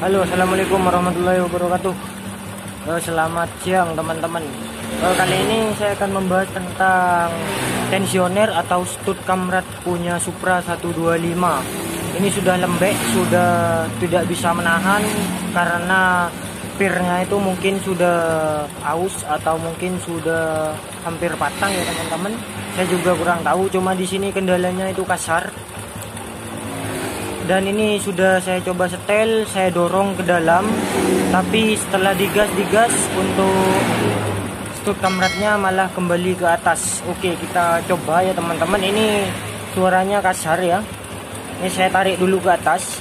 Halo, assalamualaikum warahmatullahi wabarakatuh. Selamat siang teman-teman. Kali ini saya akan membahas tentang tensioner atau stud kamrat punya Supra 125. Ini sudah lembek, sudah tidak bisa menahan karena pirnya itu mungkin sudah aus atau mungkin sudah hampir patah ya teman-teman. Saya juga kurang tahu, cuma di sini kendalanya itu kasar. Dan ini sudah saya coba setel, saya dorong ke dalam, tapi setelah digas untuk stud kamratnya malah kembali ke atas. Oke, kita coba ya teman-teman. Ini suaranya kasar ya. Ini saya tarik dulu ke atas.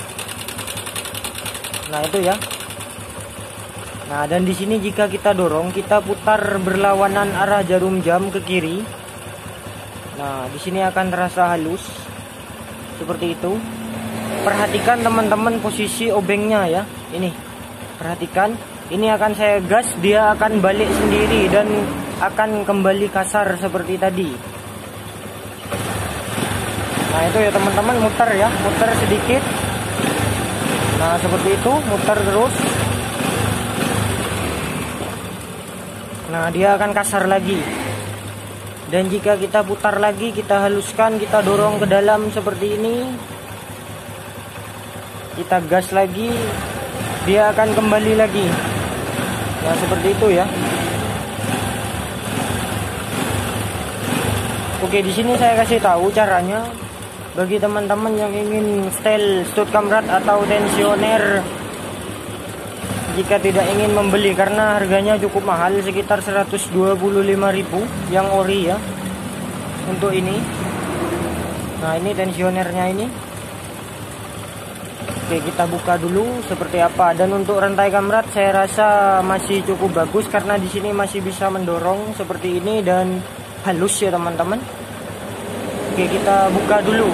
Nah, itu ya. Nah, dan di sini jika kita dorong, kita putar berlawanan arah jarum jam ke kiri. Nah, di sini akan terasa halus seperti itu. Perhatikan teman-teman posisi obengnya ya. Ini perhatikan, ini akan saya gas, dia akan balik sendiri dan akan kembali kasar seperti tadi. Nah, itu ya teman-teman, muter ya, muter sedikit. Nah, seperti itu, muter terus. Nah, dia akan kasar lagi. Dan jika kita putar lagi, kita haluskan, kita dorong ke dalam seperti ini, kita gas lagi, dia akan kembali lagi. Nah, seperti itu ya. Oke, di sini saya kasih tahu caranya bagi teman-teman yang ingin setel stud kamrat atau tensioner. Jika tidak ingin membeli karena harganya cukup mahal, sekitar 125.000 yang ori ya. Untuk ini. Nah, ini tensionernya ini. Oke, kita buka dulu seperti apa. Dan untuk rantai kamrat saya rasa masih cukup bagus karena di sini masih bisa mendorong seperti ini dan halus ya teman-teman. Oke, kita buka dulu.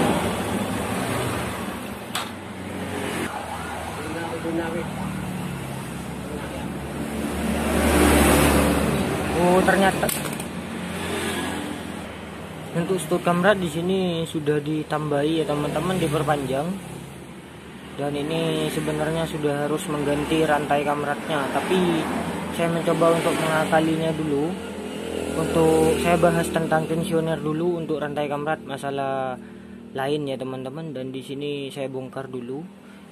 Oh, ternyata untuk stud kamrat di sini sudah ditambahi ya teman-teman, diperpanjang. Dan ini sebenarnya sudah harus mengganti rantai kamratnya, tapi saya mencoba untuk mengakalinya dulu. Untuk saya bahas tentang tensioner dulu untuk rantai kamrat, masalah lain ya teman-teman. Dan di sini saya bongkar dulu.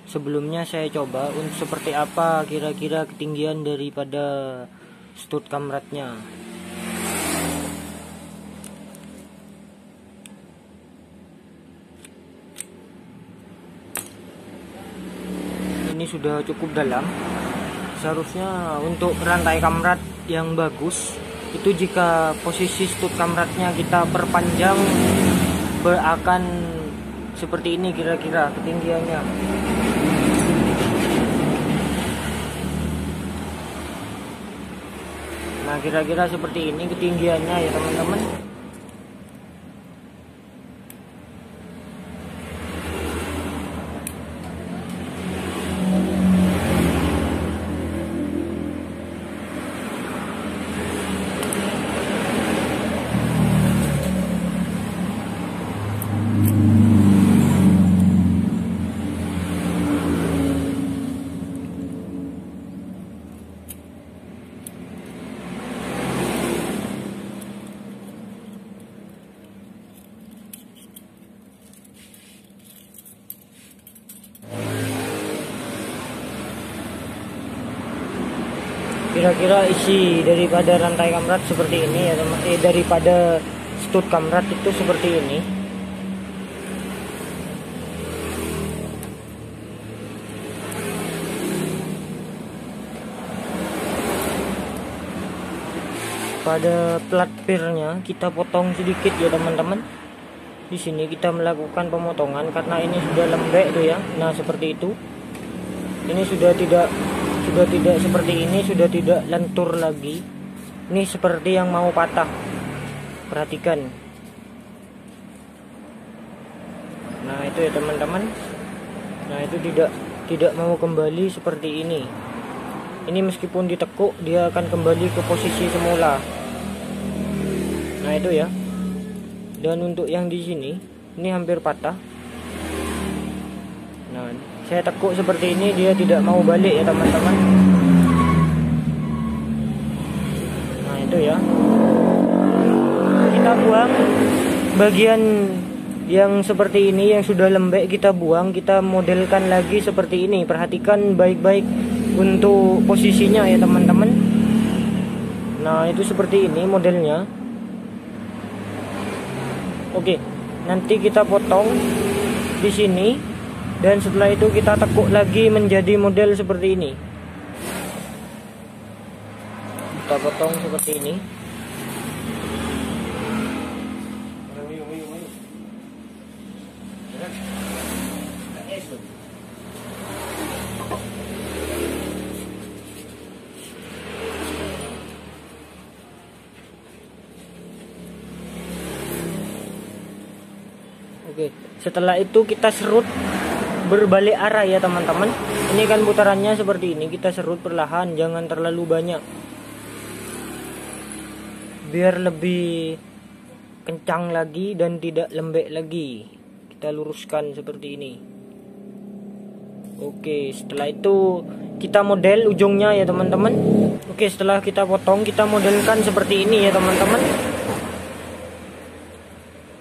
Sebelumnya saya coba untuk seperti apa kira-kira ketinggian daripada stud kamratnya. Ini sudah cukup dalam. Seharusnya untuk rantai kamrat yang bagus itu jika posisi stud kamratnya kita perpanjang akan seperti ini kira-kira ketinggiannya. Nah, kira-kira seperti ini ketinggiannya ya teman-teman. Kira-kira isi daripada rantai kamrat seperti ini ya teman. Daripada stud kamrat itu seperti ini. Pada plat pirnya kita potong sedikit ya teman-teman. Di sini kita melakukan pemotongan karena ini sudah lembek tuh ya. Nah, seperti itu. Ini sudah tidak seperti ini, sudah tidak lentur lagi. Ini seperti yang mau patah. Perhatikan. Nah, itu ya teman-teman. Nah, itu tidak mau kembali seperti ini. Ini meskipun ditekuk dia akan kembali ke posisi semula. Nah, itu ya. Dan untuk yang di sini ini hampir patah. Nah, Saya tekuk seperti ini, dia tidak mau balik ya teman-teman. Nah itu ya, kita buang bagian yang seperti ini, yang sudah lembek kita buang. Kita modelkan lagi seperti ini. Perhatikan baik-baik untuk posisinya ya teman-teman. Nah itu seperti ini modelnya. Oke, nanti kita potong di sini. Dan setelah itu kita tekuk lagi menjadi model seperti ini. Kita potong seperti ini. Oke, setelah itu kita serut berbalik arah ya teman-teman. Ini kan putarannya seperti ini, kita serut perlahan, jangan terlalu banyak, biar lebih kencang lagi dan tidak lembek lagi. Kita luruskan seperti ini. Oke, setelah itu kita model ujungnya ya teman-teman. Oke, setelah kita potong, kita modelkan seperti ini ya teman-teman.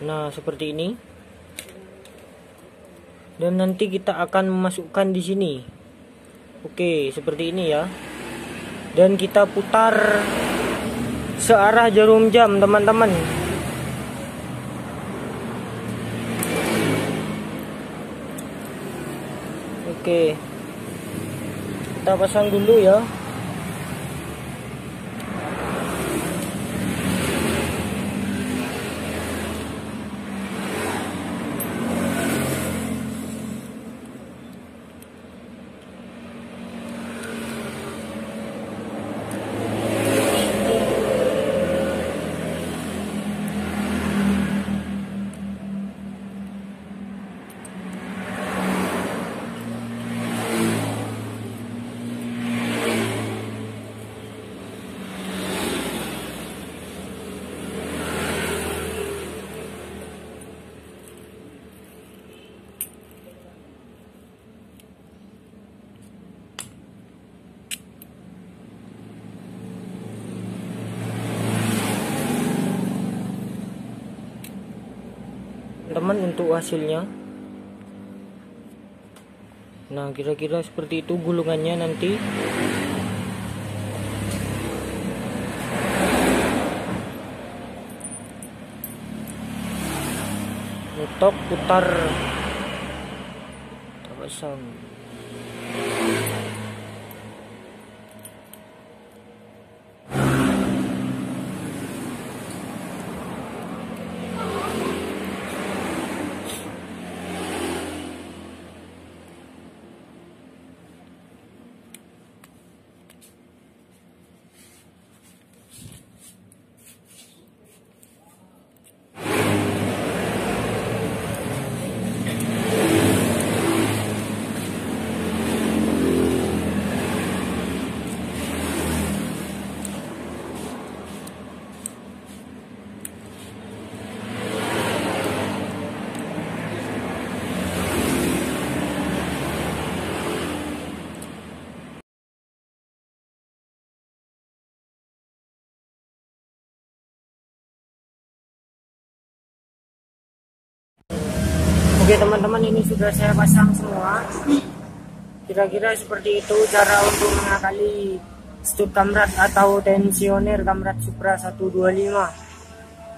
Nah seperti ini. Dan nanti kita akan memasukkan di sini. Oke, seperti ini ya. Dan kita putar searah jarum jam, teman-teman. Oke. Kita pasang dulu ya. Teman, untuk hasilnya. Nah kira-kira seperti itu gulungannya nanti. Untuk putar, kita pasang. Oke teman-teman, ini sudah saya pasang semua. Kira-kira seperti itu cara untuk mengakali stud kamrat atau tensioner kamrat Supra 125.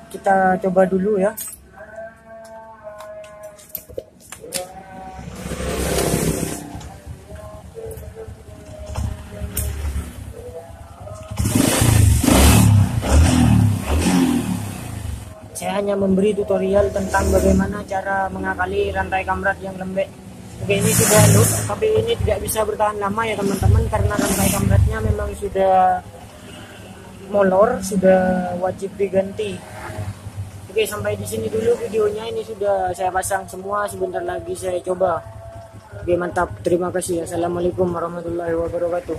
Kita coba dulu ya. Saya hanya memberi tutorial tentang bagaimana cara mengakali rantai kamrat yang lembek. Oke, ini sudah halus, tapi ini tidak bisa bertahan lama ya teman-teman, karena rantai kamratnya memang sudah molor, sudah wajib diganti. Oke, sampai di sini dulu videonya. Ini sudah saya pasang semua, sebentar lagi saya coba. Oke, mantap. Terima kasih. Assalamualaikum warahmatullahi wabarakatuh.